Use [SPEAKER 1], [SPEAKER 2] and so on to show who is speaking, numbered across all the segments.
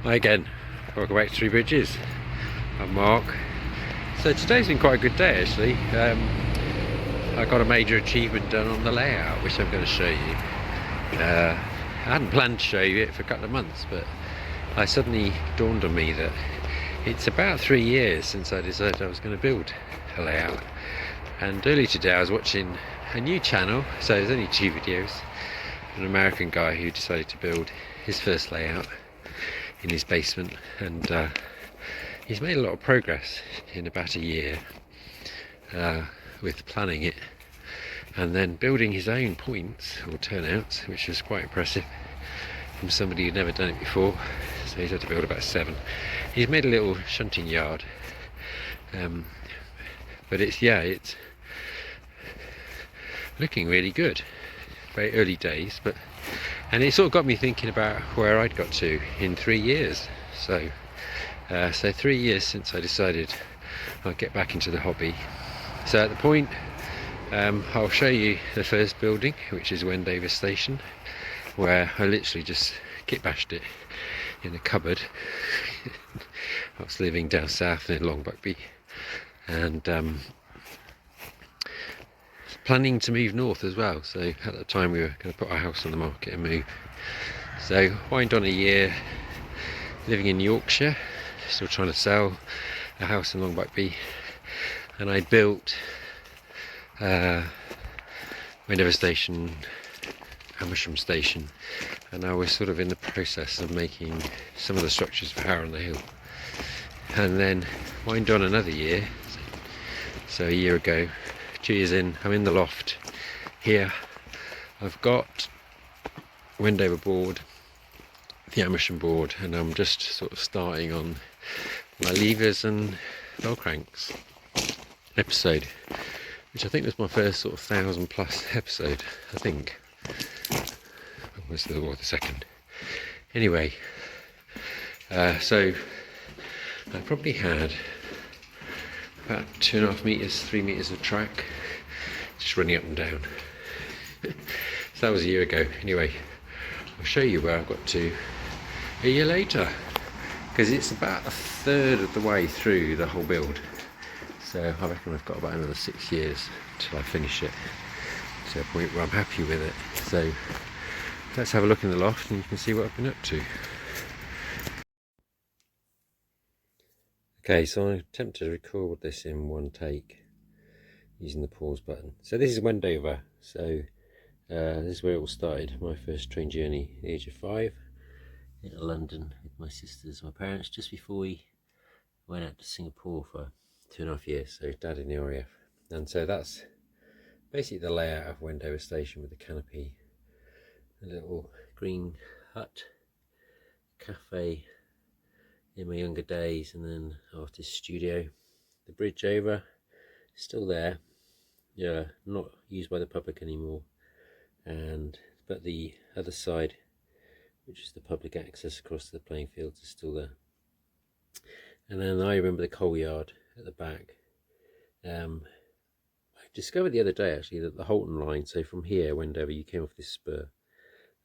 [SPEAKER 1] Hi again, welcome back to Three Bridges. I'm Mark. So today's been quite a good day actually. I got a major achievement done on the layout which I'm going to show you. I hadn't planned to show you it for a couple of months, but I suddenly dawned on me that it's about 3 years since I decided I was going to build a layout. And earlier today I was watching a new channel, so there's only 2 videos. An American guy who decided to build his first layout in his basement, and he's made a lot of progress in about a year with planning it and then building his own points or turnouts, which was quite impressive from somebody who'd never done it before. So he's had to build about 7. He's made a little shunting yard, but it's looking really good. Very early days, and it sort of got me thinking about where I'd got to in 3 years. So 3 years since I decided I'd get back into the hobby. So at the point, I'll show you the first building, which is Wendover Station, where I literally just kit bashed it in a cupboard. I was living down south in Long Buckby, and planning to move north as well. So at the time we were going to put our house on the market and move. So wind on a year living in Yorkshire, still trying to sell a house in Long Buckby, and I built Wendover Station, Amersham Station, and I was sort of in the process of making some of the structures for Harrow on the Hill. And then wind on another year, so a year ago, 2 years in, I'm in the loft here. I've got Wendover board, the Amersham board, and I'm just sort of starting on my levers and bell cranks episode, which I think was my first sort of 1,000+ episode, I think. Or was the second? Anyway, so I probably had about 2.5 meters, 3 meters of track, just running up and down. So that was a year ago. Anyway, I'll show you where I've got to a year later, because it's about a third of the way through the whole build. So I reckon I've got about another 6 years till I finish it, to a point where I'm happy with it. So let's have a look in the loft and you can see what I've been up to. Okay, so I attempted to record this in one take using the pause button. So this is Wendover. So this is where it all started. My first train journey at the age of 5 into London with my sisters, my parents, just before we went out to Singapore for 2.5 years. So dad in the RAF. And so that's basically the layout of Wendover Station with the canopy, a little green hut, cafe in my younger days, and then artist studio. The bridge over, still there, yeah, not used by the public anymore, but the other side, which is the public access across the playing fields, is still there. And then I remember the coal yard at the back. I discovered the other day actually that the Holton line, so from here, Wendover, you came off this spur,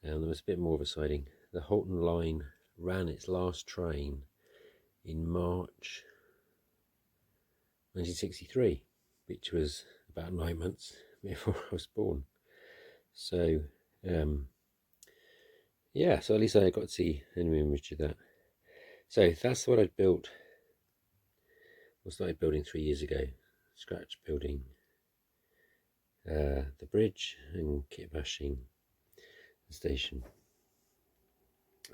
[SPEAKER 1] and there was a bit more of a siding. The Holton line ran its last train in March 1963, which was about 9 months before I was born. So yeah, so at least I got to see an image of that. So that's what I'd built, or started building 3 years ago. Scratch building the bridge and kit bashing the station.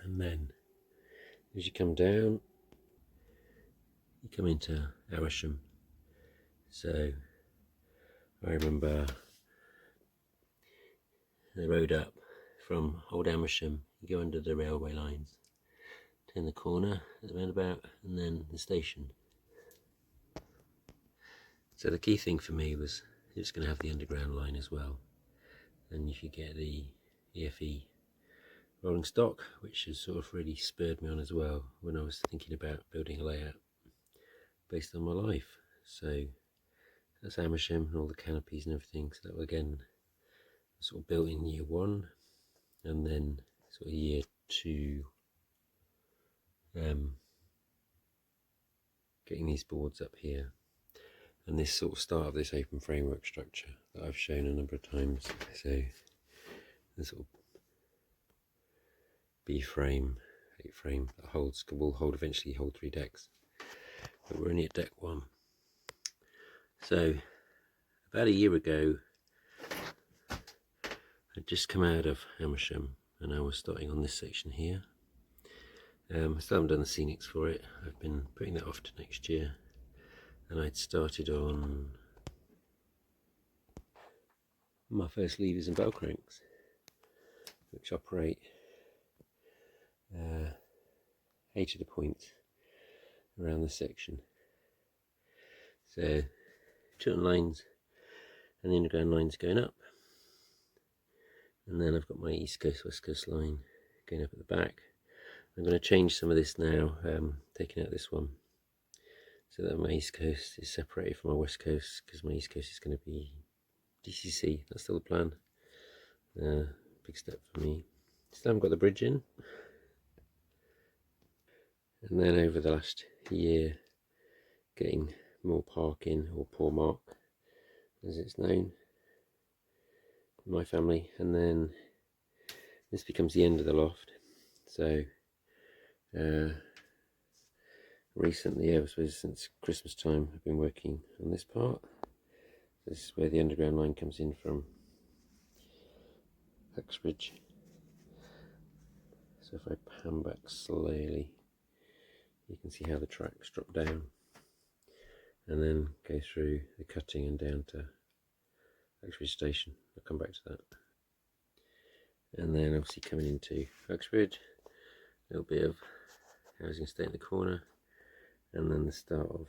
[SPEAKER 1] And then as you come down, you come into Amersham. So I remember the road up from Old Amersham, you go under the railway lines, turn the corner at the roundabout, and then the station. So the key thing for me was it was going to have the underground line as well, and you could get the EFE rolling stock, which has sort of really spurred me on as well when I was thinking about building a layout based on my life. So that's Amersham and all the canopies and everything. So that was again sort of built in year 1, and then sort of year 2, getting these boards up here, and this sort of start of this open framework structure that I've shown a number of times. So the sort of B frame, 8 frame that will eventually hold 3 decks, but we're only at deck 1. So about a year ago, I'd just come out of Amersham and I was starting on this section here. I still haven't done the scenics for it. I've been putting that off to next year, and I'd started on my first levers and bell cranks, which operate 8 of the points around this section. So turn lines and the underground lines going up, and then I've got my east coast west coast line going up at the back. I'm going to change some of this now, taking out this one so that my east coast is separated from my west coast, because my east coast is going to be DCC. That's still the plan. Big step for me. Still haven't got the bridge in. And then over the last year, getting more parking, or poor mark as it's known in my family, and then this becomes the end of the loft. So recently, I suppose since Christmas time, I've been working on this part. This is where the underground line comes in from Uxbridge. So if I pan back slowly, you can see how the tracks drop down and then go through the cutting and down to Uxbridge Station. I'll come back to that. And then obviously coming into Uxbridge, a little bit of housing estate in the corner, and then the start of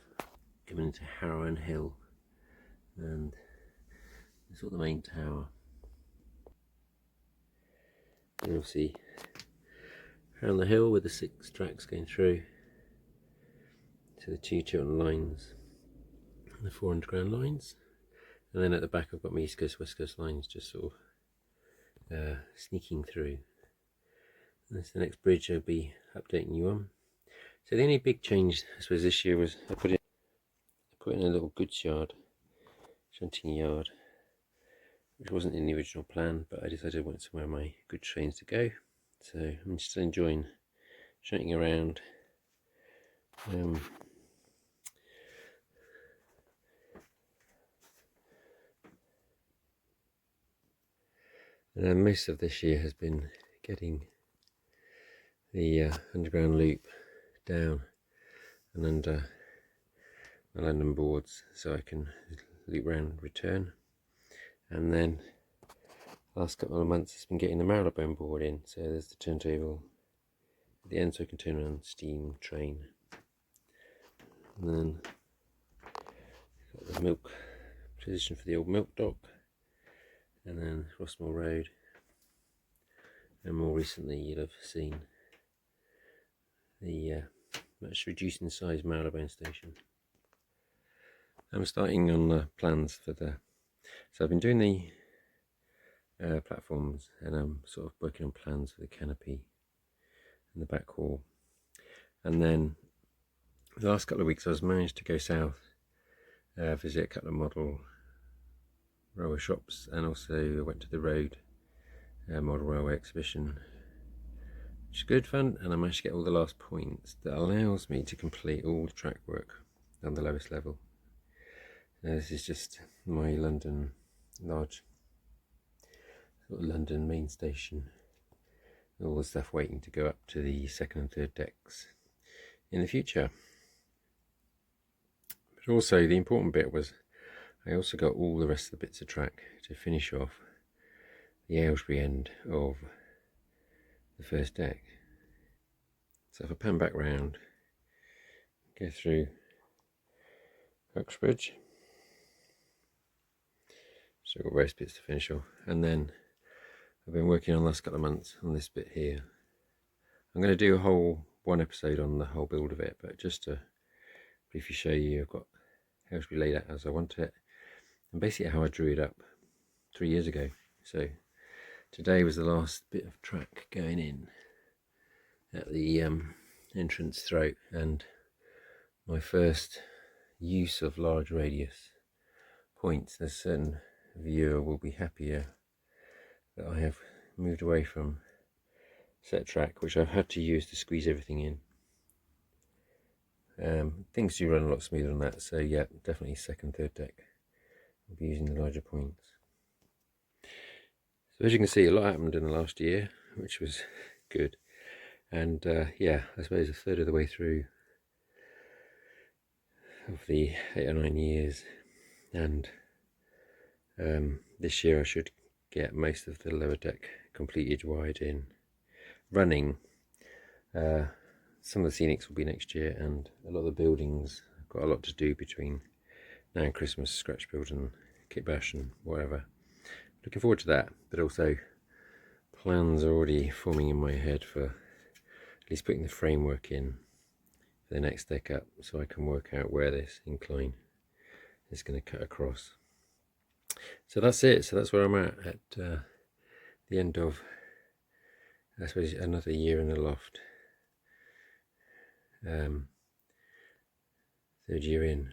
[SPEAKER 1] coming into Harrow and Hill, and sort of the main tower. And you'll see around the hill with the 6 tracks going through to the 2 Chiltern lines and the 4 underground lines, and then at the back I've got my east coast west coast lines just sort of sneaking through. And this is the next bridge I'll be updating you on. So the only big change I suppose this year was I put in a little goods yard, shunting yard, which wasn't in the original plan, but I decided I wanted somewhere my goods trains to go. So I'm still enjoying shunting around. And most of this year has been getting the underground loop down and under the London boards so I can loop round and return. And then last couple of months it's been getting the Marylebone board in, so there's the turntable at the end so I can turn around steam train. And then got the milk position for the old milk dock, and then Rossmore Road, and more recently you'll have seen the much reduced in size Marylebone station. I'm starting on the plans for so I've been doing the platforms, and I'm sort of working on plans for the canopy and the back wall. And then the last couple of weeks I was managed to go south, visit a couple of model railway shops, and also I went to the road model railway exhibition, which is good fun, and I managed to get all the last points that allows me to complete all the track work on the lowest level. This is just my London large sort of London main station, all the stuff waiting to go up to the 2nd and 3rd decks in the future. But also the important bit was I also got all the rest of the bits of track to finish off the Aylesbury end of the 1st deck. So if I pan back round, go through Uxbridge, so I've got various bits to finish off, and then I've been working on the last couple of months on this bit here. I'm going to do a whole one episode on the whole build of it, but just to briefly show you, I've got Aylesbury laid out as I want it, and basically how I drew it up 3 years ago. So today was the last bit of track going in at the entrance throat and my first use of large radius points. A certain viewer will be happier that I have moved away from set track, which I've had to use to squeeze everything in. Things do run a lot smoother on that, so yeah, definitely second, third deck. I'll be using the larger points. So as you can see, a lot happened in the last year, which was good. And yeah, I suppose a third of the way through of the 8 or 9 years, and this year I should get most of the lower deck completed wide in running. Some of the scenics will be next year, and a lot of the buildings, I've got a lot to do between now and Christmas, scratch build and kit bash and whatever. Looking forward to that, but also plans are already forming in my head for at least putting the framework in for the next deck up, so I can work out where this incline is going to cut across. So that's it. So that's where I'm at the end of, I suppose, another year in the loft. Third year in.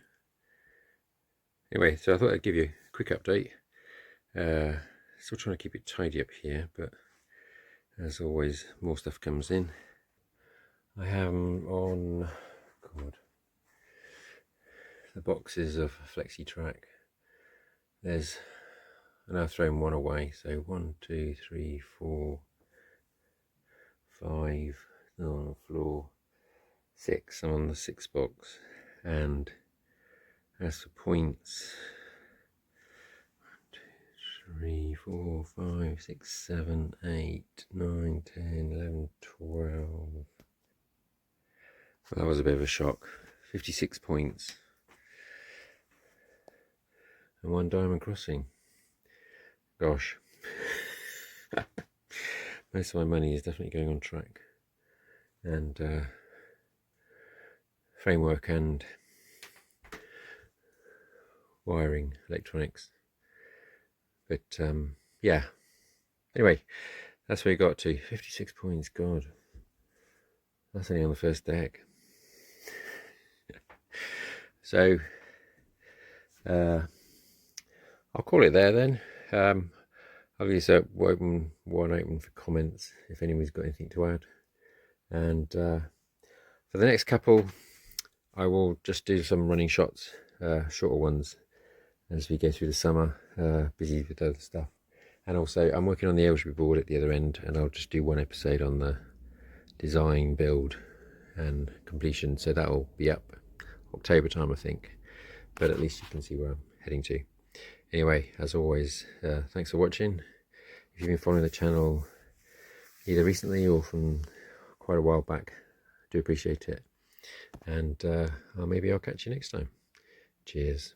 [SPEAKER 1] Anyway, so I thought I'd give you a quick update. Still trying to keep it tidy up here, but as always, more stuff comes in. I have on, God, the boxes of Flexi Track. There's, and I've thrown one away, so 1, 2, 3, 4, 5, no, on the floor, 6. I'm on the 6 box, and as for points, 1, 2, 3, 4, 5, 6, 7, 8, 9, 10, 11, 12. Well, that was a bit of a shock. 56 points and 1 diamond crossing. Gosh. Most of my money is definitely going on track and framework and wiring, electronics. But yeah, anyway, that's where we got to. 56 points. God, that's only on the first deck. So I'll call it there then. I'll leave this one open for comments if anyone's got anything to add. And for the next couple, I will just do some running shots, shorter ones, as we go through the summer, busy with other stuff. And also, I'm working on the Aylesbury board at the other end, and I'll just do one episode on the design, build, and completion. So that'll be up October time, I think. But at least you can see where I'm heading to. Anyway, as always, thanks for watching. If you've been following the channel either recently or from quite a while back, I do appreciate it. And maybe I'll catch you next time. Cheers.